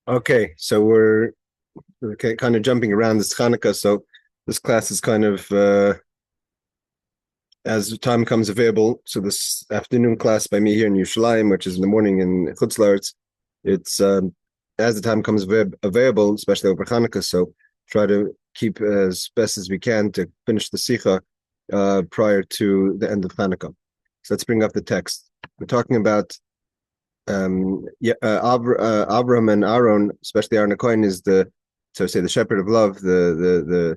Okay, so we're kind of jumping around this Chanukah. So this class is kind of as time comes available. So this afternoon class by me here in Yerushalayim, which is in the morning in Chutz La'aretz, it's as the time comes available, especially over Chanukah. So try to keep as best as we can to finish the Sikha prior to the end of Chanukah. So let's bring up the text. We're talking about Abraham and Aaron, especially Aharon HaKohen, is the shepherd of love, the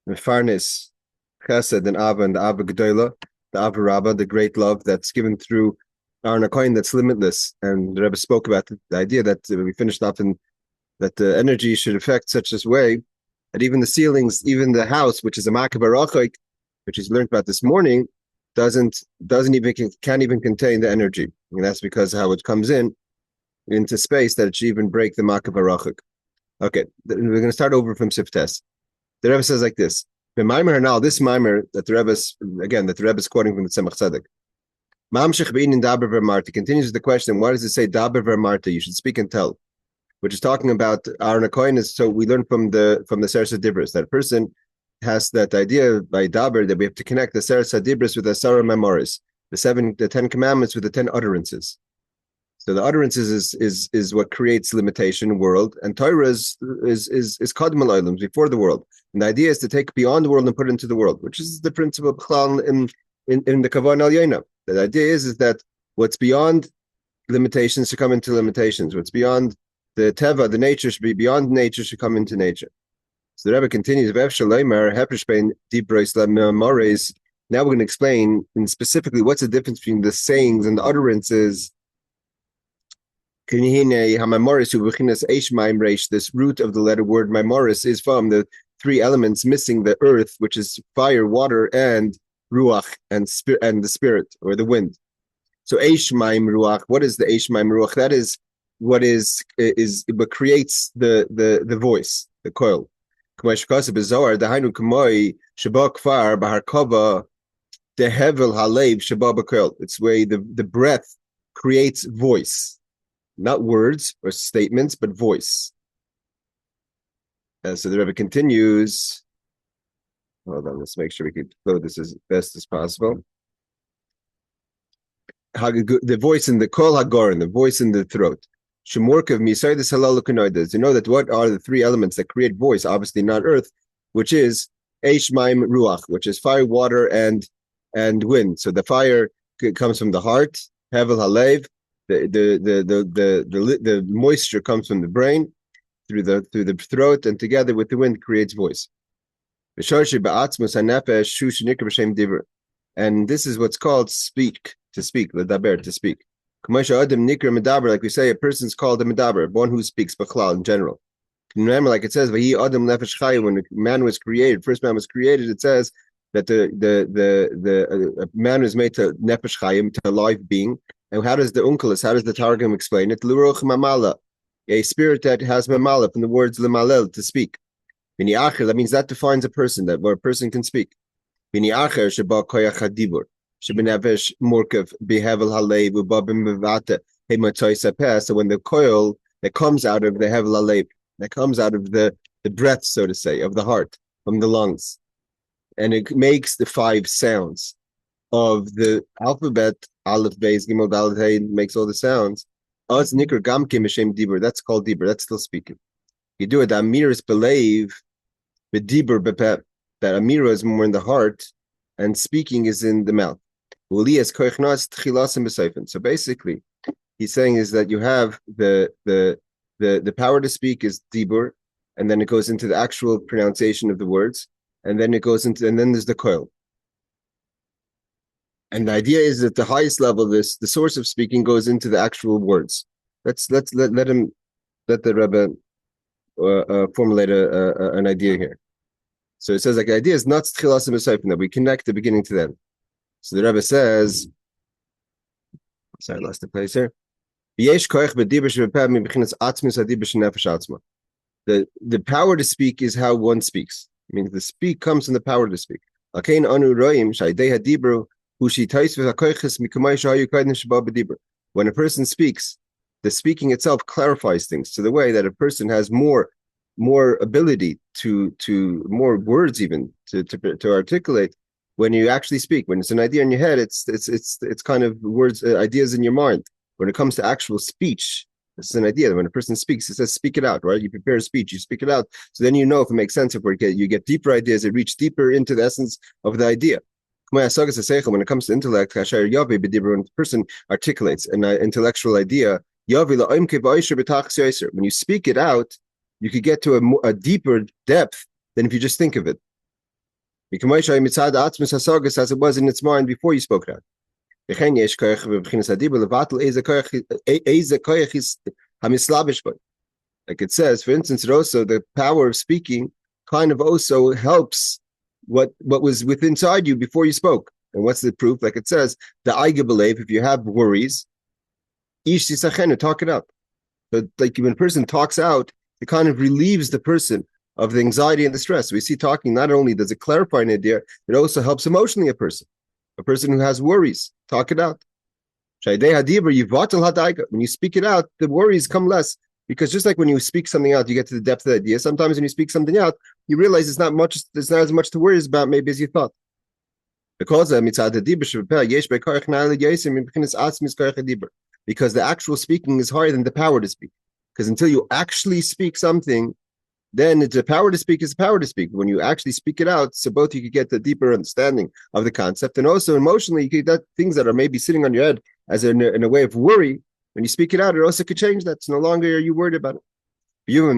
Mefarnes, Chesed, and Ava, and the Ava Gedola, the Ava Rabbah, the great love that's given through Aharon HaKohen that's limitless. And the Rebbe spoke about the idea that we finished off in that the energy should affect such a way that even the ceilings, even the house, which is a Makah Barachik, which is learned about this morning, can't even contain the energy. And that's because how it comes into space, that it should even break the Makah Barachik. Okay, we're going to start over from Siftes. The Rebbe says like this: the Maamar now, this Maamar that the Rebbe is quoting from the Tzemach Tzedek. Mamshech bein daber vermarta continues the question: why does it say daber vermarta? You should speak and tell, which is talking about Aharon HaKohen. So we learn from the Seres HaDibros that a person has that idea by daber that we have to connect the Seres HaDibros with the Asara Memoras, the 10 commandments with the 10 utterances. So the utterances is what creates limitation world, and Torah is kadmal olam, before the world. And the idea is to take beyond the world and put it into the world, which is the principle in the Kavan Al Yaina. The idea is that what's beyond limitations should come into limitations. What's beyond the teva, the nature, should be beyond nature, should come into nature. So the Rebbe continues, now we're going to explain specifically what's the difference between the sayings and the utterances. This root of the letter word Maamar is from the three elements missing the earth, which is fire, water, and ruach, and the spirit or the wind. So Eish Maim Ruach, what is the Eish Maim Ruach? That is what what creates the voice, the coil. It's where the breath creates voice. Not words or statements, but voice. So the Rebbe continues. Hold on, let's make sure we can flow this as best as possible. The voice in the kol hagorin, the voice in the throat. Shemorkav misay the salal kanoidas. You know that what are the three elements that create voice? Obviously not earth, which is eish maim ruach, which is fire, water, and wind. So the fire comes from the heart, hevel halev. The moisture comes from the brain through the throat, and together with the wind creates voice. And this is what's called to speak, ledaber, to speak. Like we say, a person's called a medaber, one who speaks b'chlal in general. Remember, like it says, when a man was created, first man was created, it says that the man was made to nefesh chayim, to a live being. And how does the Targum explain it? L'ruach mamala, a spirit that has mamala, from the words lemalel, to speak. That means that defines a person, that where a person can speak. So when the coil that comes out of the hevel halev, that comes out of the breath, so to say, of the heart, from the lungs, and it makes the 5 sounds of the alphabet, Aleph, Beis, Gimel, Dalet, Hey, makes all the sounds. That's called Dibur. That's still speaking. You do it. Amir is believe, but Dibur bepep. That Amira is more in the heart, and speaking is in the mouth. So basically, he's saying is that you have the power to speak is Dibur, and then it goes into the actual pronunciation of the words, and then and then there's the coil. And the idea is that the highest level, the source of speaking, goes into the actual words. Let the Rebbe formulate an idea here. So it says, like, the idea is not tchilas and that we connect the beginning to the end. So the Rebbe says, sorry, I lost the place here. The power to speak is how one speaks. I mean, the speak comes from the power to speak. When a person speaks, the speaking itself clarifies things to the way that a person has more ability to more words even to articulate when you actually speak. When it's an idea in your head, it's kind of words, ideas in your mind. When it comes to actual speech, this is an idea. When a person speaks, it says speak it out, right? You prepare a speech, you speak it out, so then you know if it makes sense. If you get deeper ideas, it reach deeper into the essence of the idea. When it comes to intellect, when the person articulates an intellectual idea, when you speak it out, you could get to a deeper depth than if you just think of it. As it was in its mind before you spoke it out. Like it says, for instance, it also, the power of speaking kind of also helps what was within inside you before you spoke. And what's the proof? Like it says, the Aiga believe, if you have worries, talk it out. But like when a person talks out, it kind of relieves the person of the anxiety and the stress. We see talking, not only does it clarify an idea, it also helps emotionally a person who has worries. Talk it out. When you speak it out, the worries come less. Because just like when you speak something out, you get to the depth of the idea. Sometimes when you speak something out, you realize there's not as much to worry about maybe as you thought. Because the actual speaking is higher than the power to speak. Because until you actually speak something, then the power to speak is the power to speak. When you actually speak it out, so both you could get the deeper understanding of the concept, and also emotionally, you could get things that are maybe sitting on your head as in a way of worry. When you speak it out, it also could change that. So no longer are you worried about it. So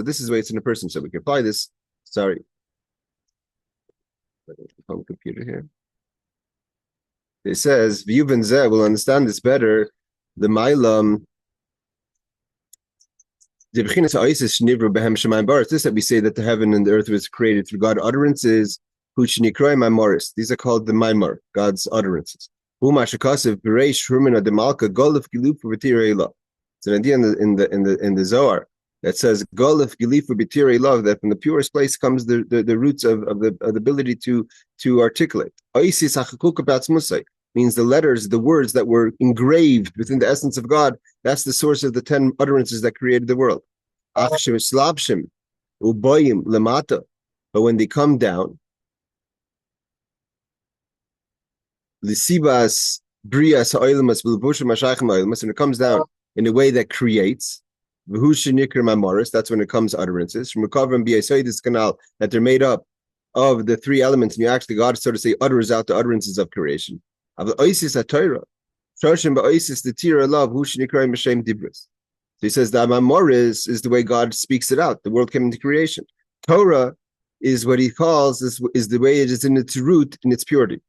this is the way it's in a person. So we can apply this. Sorry. Home computer here. It says, V'yuven zeh, will understand this better. The Mailam. This that we say that the heaven and the earth was created through God's utterances. These are called the Maamar, God's utterances. It's an idea in the Zohar that says Golif Gilifu B'tirei Love, that from the purest place comes the roots of the ability to articulate. Oisis HaKohen Batzmusai means the letters, the words that were engraved within the essence of God. That's the source of the 10 utterances that created the world. Achshem Slabshim Uboyim Lamata, but when they come down, Lisibas Brias Ha'olemas V'levushim Hashaychim Ha'olemas, and it comes down in a way that creates. V'hushinikr Maamar, that's when it comes utterances. From Rekavim B'Yesodis Canal, that they're made up of the 3 elements, and you actually, God, so to say, utters out the utterances of creation. Of the Oisis HaTorah, Shoshim Ba'Oisis the Tira Love, Hushinikr M'Shem Dibris. So he says that Maamar is the way God speaks it out. The world came into creation. Torah is what he calls, is the way it is in its root, in its purity.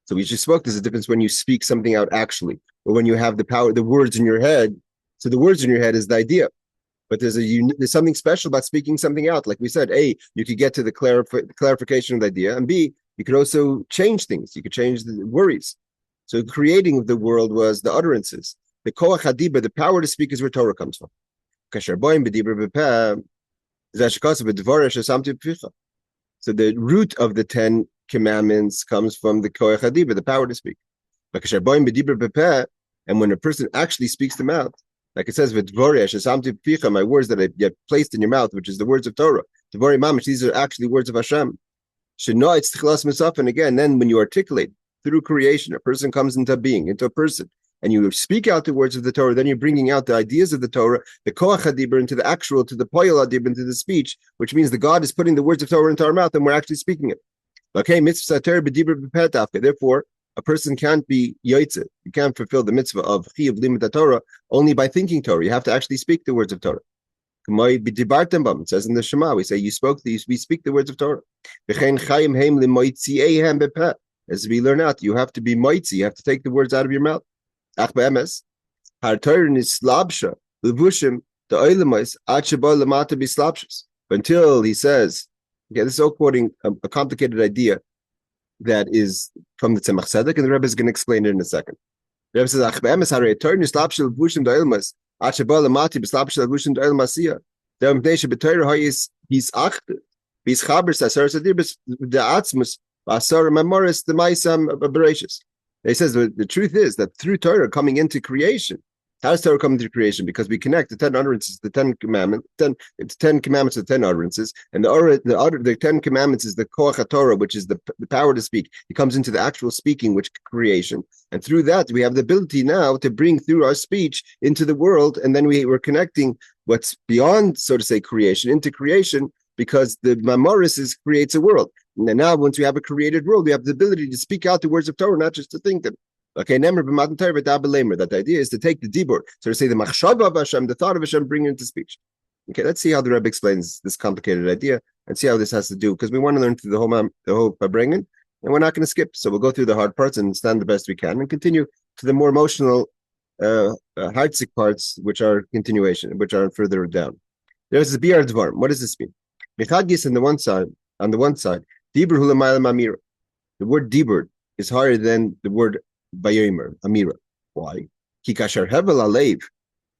So we just spoke, there's a difference when you speak something out actually, or when you have the power, the words in your head. So the words in your head is the idea. But there's something special about speaking something out. Like we said, A, you could get to the clarification of the idea, and B, you could also change things. You could change the worries. So the creating of the world was the utterances. The koach hadibra, the power to speak, is where Torah comes from. So the root of the 10 commandments comes from the koach hadibra, the power to speak. And when a person actually speaks them out, like it says, my words that I get placed in your mouth, which is the words of Torah. These are actually words of Hashem. And again, then when you articulate through creation, a person comes into being, into a person, and you speak out the words of the Torah, then you're bringing out the ideas of the Torah, the koach hadibra, into the actual, to the poyel hadibra, into the speech, which means the God is putting the words of Torah into our mouth, and we're actually speaking it. Okay, mitzvah Torah b'dibra b'petafka. Therefore, a person can't be yotze. You can't fulfill the mitzvah of chiyuv limud Torah only by thinking Torah. You have to actually speak the words of Torah. It says in the Shema, we say we speak the words of Torah. As we learn out, you have to be moitzi. You have to take the words out of your mouth. Until he says, okay, this is all quoting a complicated idea that is from the Tzemach Tzedek, and the Rebbe is going to explain it in a second. The Rebbe says, he says the truth is that through Torah coming into creation, How does Torah come into creation? Because we connect the 10 utterances, the 10 commandments, it's 10 commandments of 10 utterances, and the 10 commandments is the koach Torah, which is the power to speak. It comes into the actual speaking, which creation, and through that we have the ability now to bring through our speech into the world, and then we're connecting what's beyond, so to say, creation into creation, because the Maamar creates a world. And now, once we have a created world, we have the ability to speak out the words of Torah, not just to think them. Okay, that the idea is to take the dibur, so to say the machshava of Hashem, the thought of Hashem, bring it into speech. Okay, let's see how the Rebbe explains this complicated idea and see how this has to do, because we want to learn through the whole Farbrengen, and we're not going to skip. So we'll go through the hard parts and stand the best we can, and continue to the more emotional, heartsick parts, which are continuation, which are further down. There's the bi'ar dvar. What does this mean? Mechagis on the one side, dibur hulamayla mamira. The word dibur is higher than the word Bayomer, Amira. Why? Kikashar Hevel Alev.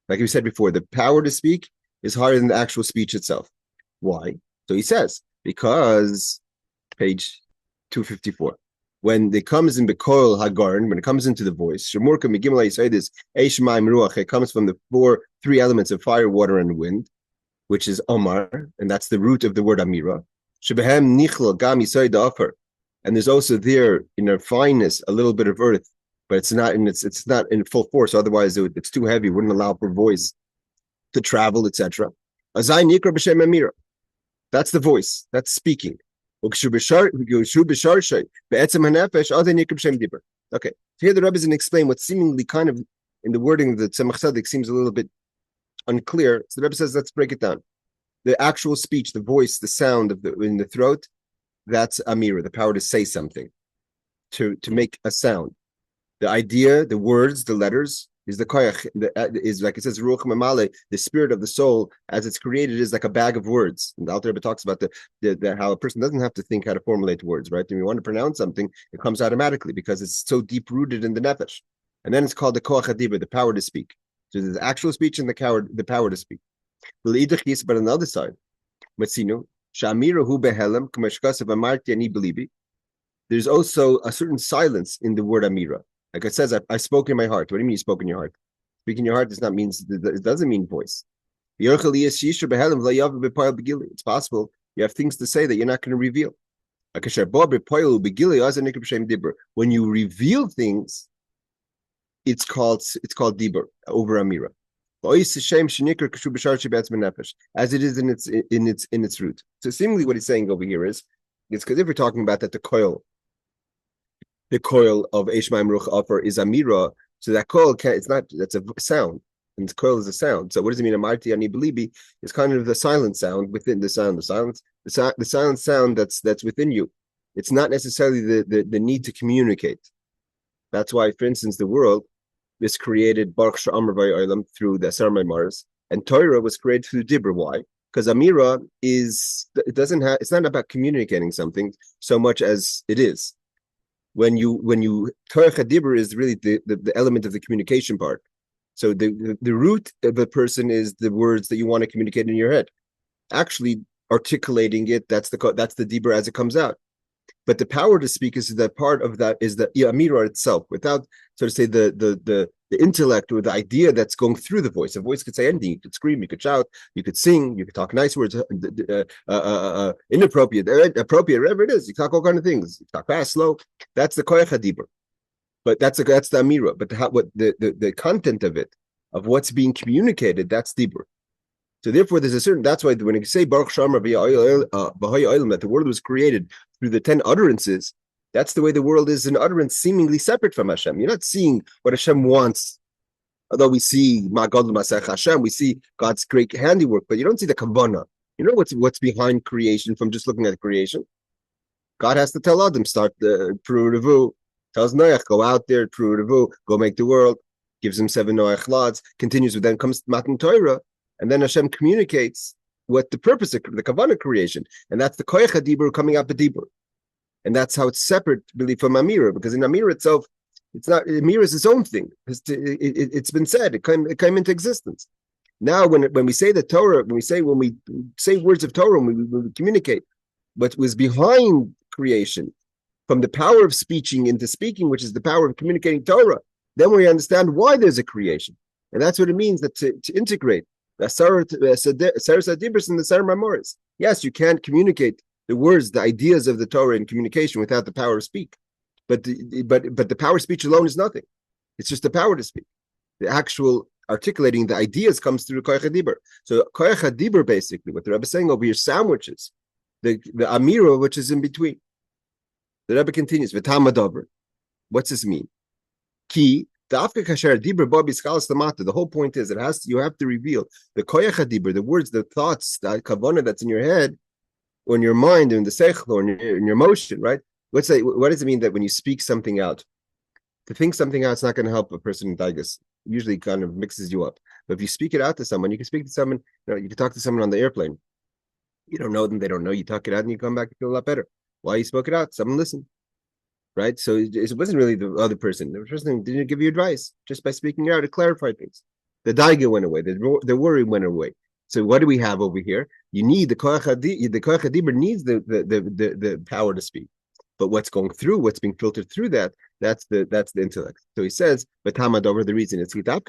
Like we said before, the power to speak is higher than the actual speech itself. Why? So he says, because page 254. When it comes in Bekoil Hagarn, when it comes into the voice, Shemurka Megimla, you say this, Eishmaim Ruach, it comes from the three elements of fire, water, and wind, which is Omar, and that's the root of the word Amira. Shebehem Nichla Gam Yisai Da'afar. And there's also there, in their fineness, a little bit of earth, but it's not in full force. Otherwise, it's too heavy. It wouldn't allow for voice to travel, etc. That's the voice. That's speaking. Okay. So here the Rebbe is going to explain what seemingly kind of in the wording of the Tzemach Tzedek seems a little bit unclear. So the Rebbe says, let's break it down. The actual speech, the voice, the sound in the throat, that's Amira, the power to say something, to make a sound. The idea, the words, the letters is the koyach, is like it says, Ruach Mamale, the spirit of the soul, as it's created, is like a bag of words. And the Alter Rebbe talks about the how a person doesn't have to think how to formulate words, right? When you want to pronounce something, it comes automatically because it's so deep rooted in the nefesh. And then it's called the koach hadibur, the power to speak. So there's actual speech and the power to speak. But on the other side, Matzino, Shamira hu behelem, k'mashkasav amarti ani belibi. There's also a certain silence in the word Amira. Like it says, I spoke in my heart. What do you mean you spoke in your heart? Speak in your heart it doesn't mean voice. It's possible you have things to say that you're not going to reveal. When you reveal things, it's called dibur over Amira. As it is in its root. So seemingly what he's saying over here is, it's because if we're talking about that the coil of Eishmaim Ruach Offer is Amira, so that coil that's a sound, and the coil is a sound. So what does it mean? Amarti ani belibi is kind of the silent sound within the sound. The silent sound that's within you. It's not necessarily the need to communicate. That's why, for instance, the world is created Baruch Sha'amar V'Olam through the Asar Maamars, and Torah was created through Dibur. Why? Because Amira it's not about communicating something so much as it is. When you Torah Dibur is really the element of the communication part. So the root of a person is the words that you want to communicate in your head. Actually articulating it, that's the Dibur as it comes out. But the power to speak is that part of that is the Amira itself, without, so to say, the intellect or the idea that's going through the voice. A voice could say anything. You could scream, you could shout, you could sing, you could talk nice words, inappropriate, appropriate, whatever it is. You talk all kinds of things. You talk fast, slow. That's the koyach hadibur. But that's the Amira. But what the content of it, of what's being communicated, that's dibur. So therefore, there's a certain. That's why when you say Baruch Shamar that the world was created through the 10 utterances, that's the way the world is an utterance, seemingly separate from Hashem. You're not seeing what Hashem wants, although we see Ma'agad Masech Hashem, we see God's great handiwork, but you don't see the kavanah. You know what's behind creation from just looking at creation. God has to tell Adam, start the Pru, tells Noach, go out there, Pru, go make the world, gives him 7 Noach laws, continues with them comes Matan Torah. And then Hashem communicates what the purpose of the kavanah creation, and that's the koyach hadibur coming out the dibur, and that's how it's separate really from Amira, because in Amira itself, it's not. Amira is its own thing. It's been said. It came into existence. Now, when we say the Torah, when we say words of Torah, when we communicate what was behind creation, from the power of speaking into speaking, which is the power of communicating Torah, then we understand why there's a creation. And that's what it means, that to integrate the Saras Adibris and the Saras Maamoris. Yes, you can't communicate the words, the ideas of the Torah in communication without the power to speak. But the power of speech alone is nothing. It's just the power to speak. The actual articulating the ideas comes through Koyach HaDibur. So Koyach HaDibur, basically, what the Rebbe is saying over here, sandwiches the Amira, which is in between. The Rebbe continues, V'tam HaDavar. What's this mean? Ki, the whole point is you have to reveal the Koyach HaDibur, the words, the thoughts, the kavanah that's in your head, or in your mind, or in the seichel, or in your emotion, right? What does it mean that when you speak something out? To think something out is not going to help a person in Daigas. Usually kind of mixes you up. But if you speak it out to someone, you can speak to someone, you can talk to someone on the airplane. You don't know them, they don't know, you talk it out and you come back and feel a lot better. Why you spoke it out? Someone listened. Right? So it wasn't really the other person. The person didn't give you advice. Just by speaking it out, it clarified things. The Daiga went away, the worry went away. So what do we have over here? You need the Koyach HaDibur needs the power to speak. But what's going through, what's being filtered through that's the intellect. So he says, but over the reason it's you have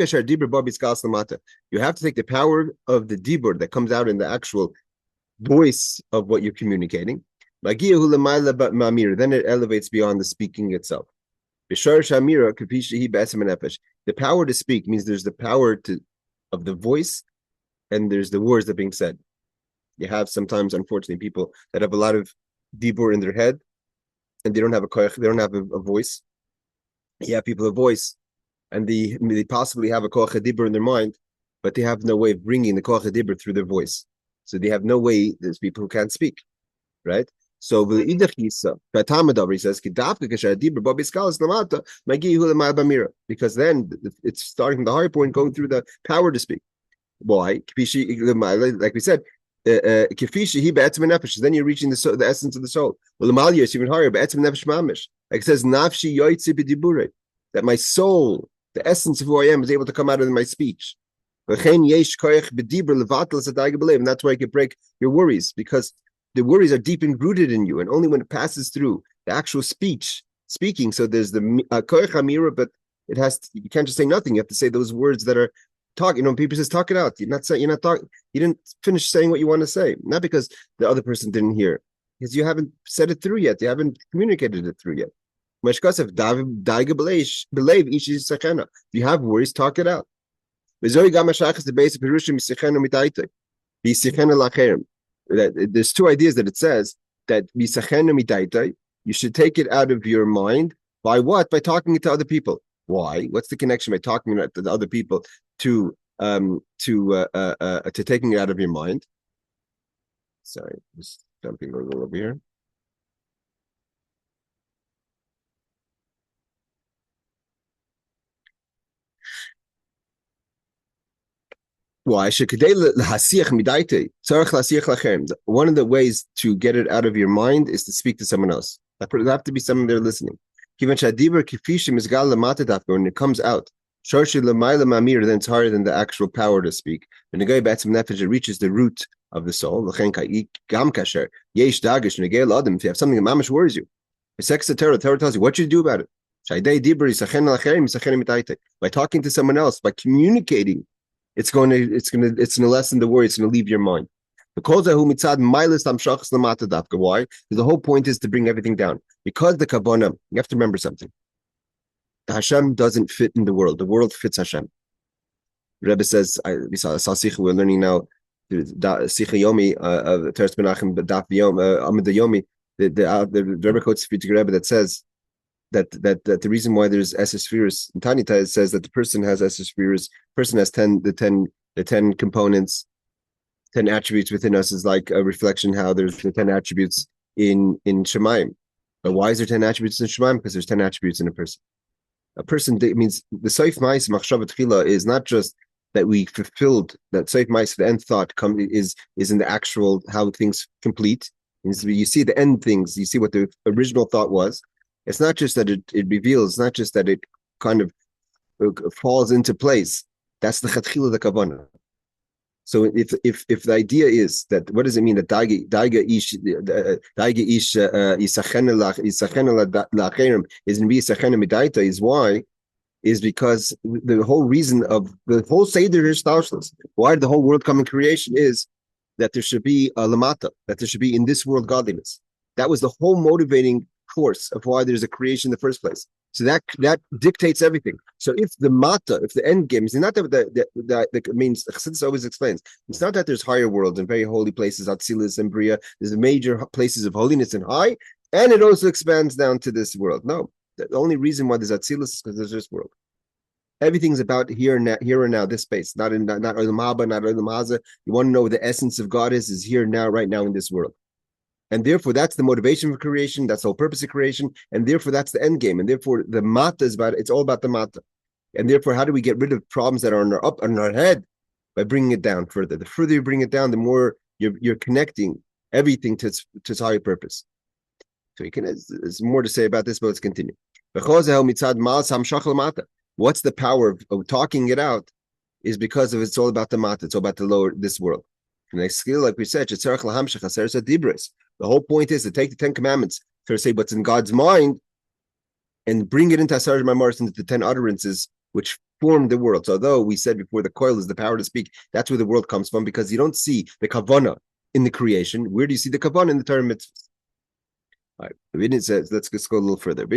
to take the power of the dibur that comes out in the actual voice of what you're communicating. Then it elevates beyond the speaking itself. The power to speak means there's the power of the voice, and there's the words that are being said. You have sometimes, unfortunately, people that have a lot of dibur in their head, and they don't have a voice. You have people with a voice, and they possibly have a koach hadibur in their mind, but they have no way of bringing the koach hadibur through their voice. So they have no way. There's people who can't speak, right? So he says, because then it's starting from the higher point, going through the power to speak. Why? Like we said, then you're reaching the essence of the soul. Well, Amalia is even higher, but like it says, that my soul, the essence of who I am, is able to come out of my speech. And that's why I can break your worries, because the worries are deep and rooted in you, and only when it passes through the actual speaking. So there's the koyach hamira, but you can't just say nothing. You have to say those words that are talking. People says talk it out. You're not talking. You didn't finish saying what you want to say, not because the other person didn't hear, because you haven't said it through yet. You haven't communicated it through yet. If you have worries, talk it out. There's two ideas that it says that you should take it out of your mind by what? By talking it to other people. Why? What's the connection by talking to the other people to taking it out of your mind? Sorry, just jumping a little over here. Why? One of the ways to get it out of your mind is to speak to someone else. There have to be someone there listening. When it comes out, then it's harder than the actual power to speak. When it reaches the root of the soul. If you have something that mamash worries you, the Torah tells you what you do about it. By talking to someone else, by communicating, it's going to lessen the worry. It's going to leave your mind. Why? Because the whole point is to bring everything down. Because the kavanah, you have to remember something. Hashem doesn't fit in the world. The world fits Hashem. Rebbe says, we're learning now, Sicha Yomi of Teres Menachem Daf Amid Yomi. The Rebbe quotes the Rebbe that says that the reason why there's Esses Spheres in Tanita, it says that the person has Esses Spheres. Person has 10 components, 10 attributes within us is like a reflection how there's the 10 attributes in Shemayim. But why is there 10 attributes in Shemayim? Because there's 10 attributes in a person. A person, it means the Seif Mais Machshavat Chila is not just that we fulfilled that Seif Mais, the end thought is in the actual how things complete. You see the end things, you see what the original thought was. It's not just that it reveals, it's not just that it kind of falls into place. That's the Chatchila, the Kavanah. So if the idea is that, what does it mean that Daiga ish Yisachena lacherim is in Yisachena midaita, is why is because the whole reason of the whole Seder Hishtalshlus, why the whole world come in creation is that there should be a lamata, that there should be in this world godliness. That was the whole motivating force of why there's a creation in the first place. So that dictates everything. So if the mata, if the end game is not that means Chassidus always explains, it's not that there's higher worlds and very holy places, Atzilus and Bria, there's major places of holiness and high, and it also expands down to this world. No, the only reason why there's Atzilus is because there's this world. Everything's about here and now, this space, not Olam Haba, not Olam Haza. You want to know what the essence of God is here now, right now in this world. And therefore, that's the motivation for creation. That's the whole purpose of creation. And therefore, that's the end game. And therefore, the mata is it's all about the mata. And therefore, how do we get rid of problems that are on our head? By bringing it down further. The further you bring it down, the more you're connecting everything to its higher purpose. So there's more to say about this, but let's continue. What's the power of talking it out? Is because of it's all about the mata. It's all about this world. The next skill, like we said, the whole point is to take the 10 commandments, to say what's in God's mind, and bring it into Asar Maamar, into the 10 utterances which form the world. So although we said before the koil is the power to speak, that's where the world comes from, because you don't see the kavanah in the creation. Where do you see the kavanah? In the Torah mitzvahs. All right, says, let's just go a little further. Now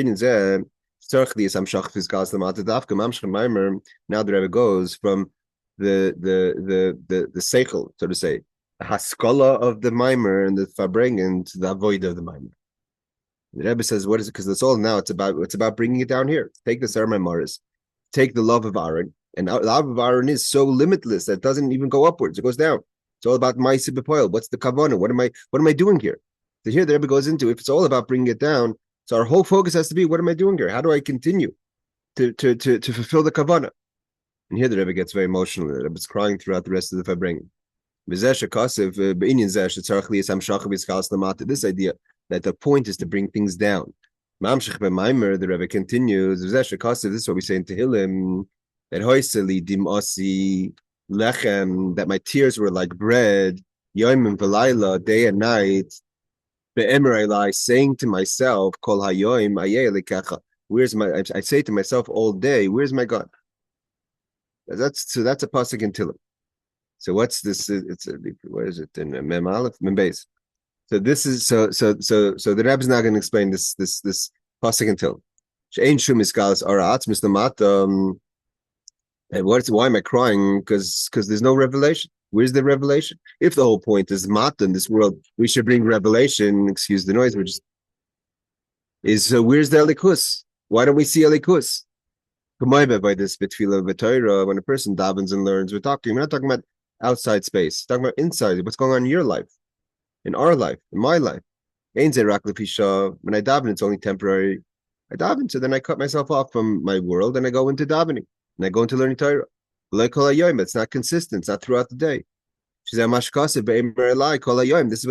the Rebbe goes from the seichel, so to say, the haskala of the Maamar and the Farbrengen to the avoid of the Maamar. The Rebbe says, what is it? Because that's all now. It's about bringing it down here. Take the Ser Maamaris, take the love of Aaron, and the love of Aaron is so limitless that it doesn't even go upwards; it goes down. It's all about Ma'aseh b'poel. What's the kavanah? What am I doing here? So here the Rebbe goes into, if it's all about bringing it down, so our whole focus has to be, what am I doing here? How do I continue to fulfill the kavanah? And here the Rebbe gets very emotional. The Rebbe's crying throughout the rest of the Farbrengen. This idea that the point is to bring things down. The Rebbe continues. This is what we say in Tehillim, that my tears were like bread, yomim v'layla, day and night, saying to myself, kol hayoim, where's my? I say to myself all day, where's my God? That's a pasuk in Tehillim. So what's this? What is it in Mem Aleph, Mem Beis? So this is so the Rebbe's not going to explain this pasuk until She'ein shum iskalas ara atzmis lamata. And why am I crying? Because there's no revelation. Where's the revelation? If the whole point is mata in this world, we should bring revelation. Excuse the noise, where's the elikus? Why don't we see elikus? By this betfila v'Torah, when a person davens and learns, we're not talking about outside space, we're talking about inside. What's going on in your life, in our life, in my life? When I daven, it's only temporary. I daven, so then I cut myself off from my world and I go into davening and I go into learning Torah. It's not consistent. It's not throughout the day. This is what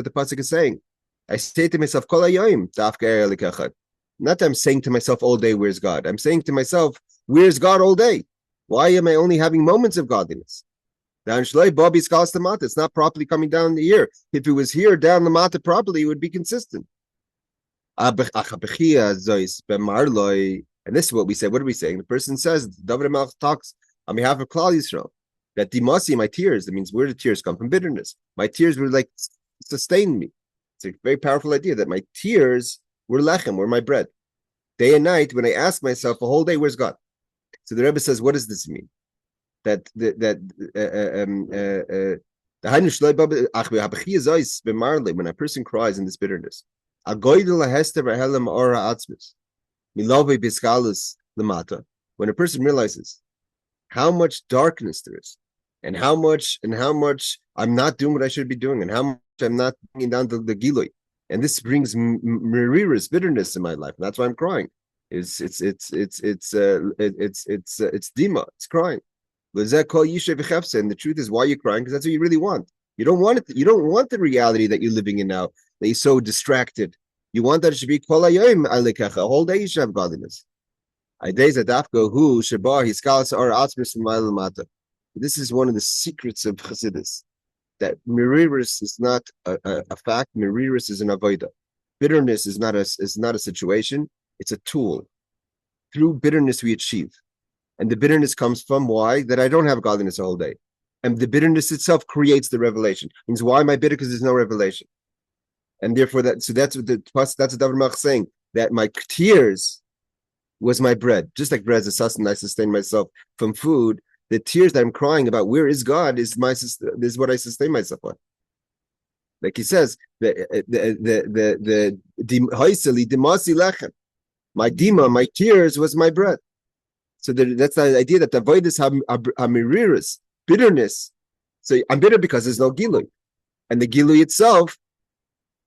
the pasuk is saying. I say to myself, not that I'm saying to myself all day, where's God? I'm saying to myself, where's God all day? Why am I only having moments of godliness? It's not properly coming down the ear. If it was here down the mata properly, it would be consistent. And this is what we say. What are we saying? The person says, David Melch talks on behalf of Klal Yisrael, that dimasi, my tears, that means where do tears come from? Bitterness. My tears were like sustained me. It's a very powerful idea that my tears were lechem, were my bread. Day and night, when I ask myself a whole day, where's God? So the Rebbe says, what does this mean? When a person cries in this bitterness, when a person realizes how much darkness there is, and how much I'm not doing what I should be doing, and how much I'm not bringing down the gilui, and this brings meriris, bitterness in my life. And that's why I'm crying. It's dima. It's crying. And the truth is, why you're crying? Because that's what you really want. You don't want it. You don't want the reality that you're living in now, that you're so distracted. You want that it should be kol hayoim alekecha. A whole day you should have godliness. This is one of the secrets of Chassidus, that meriris is not a fact. Meriris is an avodah. Bitterness is not a situation. It's a tool. Through bitterness we achieve. And the bitterness comes from why? That I don't have godliness the whole day. And the bitterness itself creates the revelation. It means why am I bitter? Because there's no revelation. And therefore that's what David Melch saying, that my tears was my bread. Just like bread is a sustenance, I sustain myself from food. The tears that I'm crying about, where is God, is what I sustain myself on. Like he says, my dima, my tears was my bread. So that's the idea that the avoidus hamiriris, bitterness. So I'm bitter because there's no gilui, and the gilui itself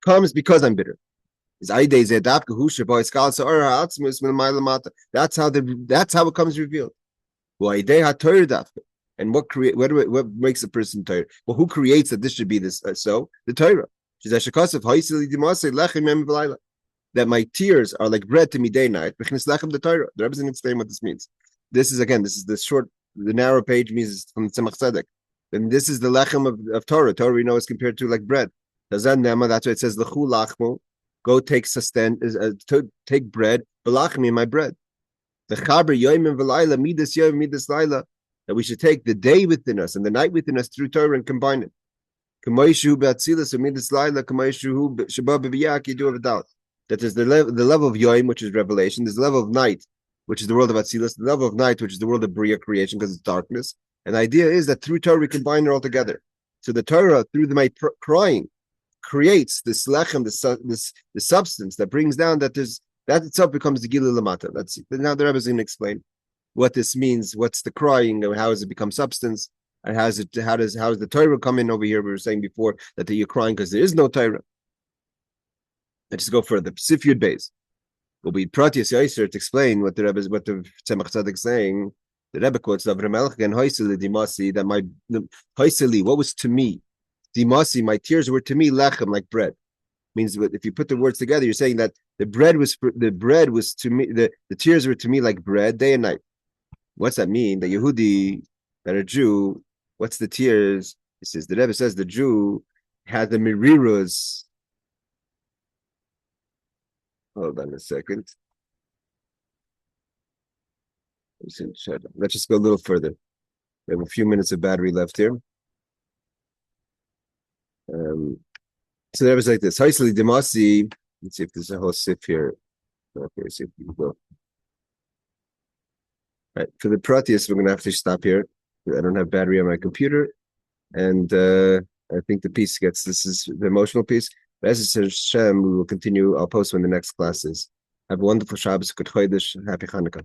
comes because I'm bitter. That's how it comes revealed. And what makes a person tired? Well, who creates that this should be this? So the Torah. That my tears are like bread to me day and night. The Torah. The Rebbe doesn't explain what this means. This is the narrow page means from the Tzemach Tzedek. Then this is the lechem of Torah. Torah we know is compared to like bread. That's why it says l'chu lachmu. Go take take bread. Belachmi, my bread. The chaber yoyim v'layla midas yoyim midas layla. That we should take the day within us and the night within us through Torah and combine it. That there's the level of Yoim, which is revelation, there's the level of night, which is the world of Atzilus, the level of night, which is the world of Bria creation, because it's darkness. And the idea is that through Torah we combine it all together. So the Torah, through my crying, creates this lechem, the substance that brings down that itself becomes the Gilui Lamata. Now the Rebbe is going to explain what this means, what's the crying, and how does it become substance, and how does the Torah come in over here? We were saying before that you're crying because there is no Torah. Let's just go further. Sif Yud Beis. We'll be Pratius Yaiser to explain what the Tzemach Tzedek is saying. The Rebbe quotes the Melch Hoiseli Dimasi, that my Hoiseli, what was to me, Dimasi, my tears were to me lechem, like bread. Means if you put the words together, you're saying that the bread was to me, the tears were to me like bread day and night. What's that mean? The Yehudi, that a Jew, what's the tears? He says, the Rebbe says the Jew had the mirirus. Hold on a second. Let's just go a little further. We have a few minutes of battery left here. So the Rebbe is like this. Haisli Demasi. Let's see if there's a whole sif here. Okay, see if we can go. Right, for the Pratius, we're going to have to stop here. I don't have battery on my computer. And I think the piece this is the emotional piece. As Hashem, we will continue. I'll post when the next class is. Have a wonderful Shabbos, good Chodesh, happy Chanukah.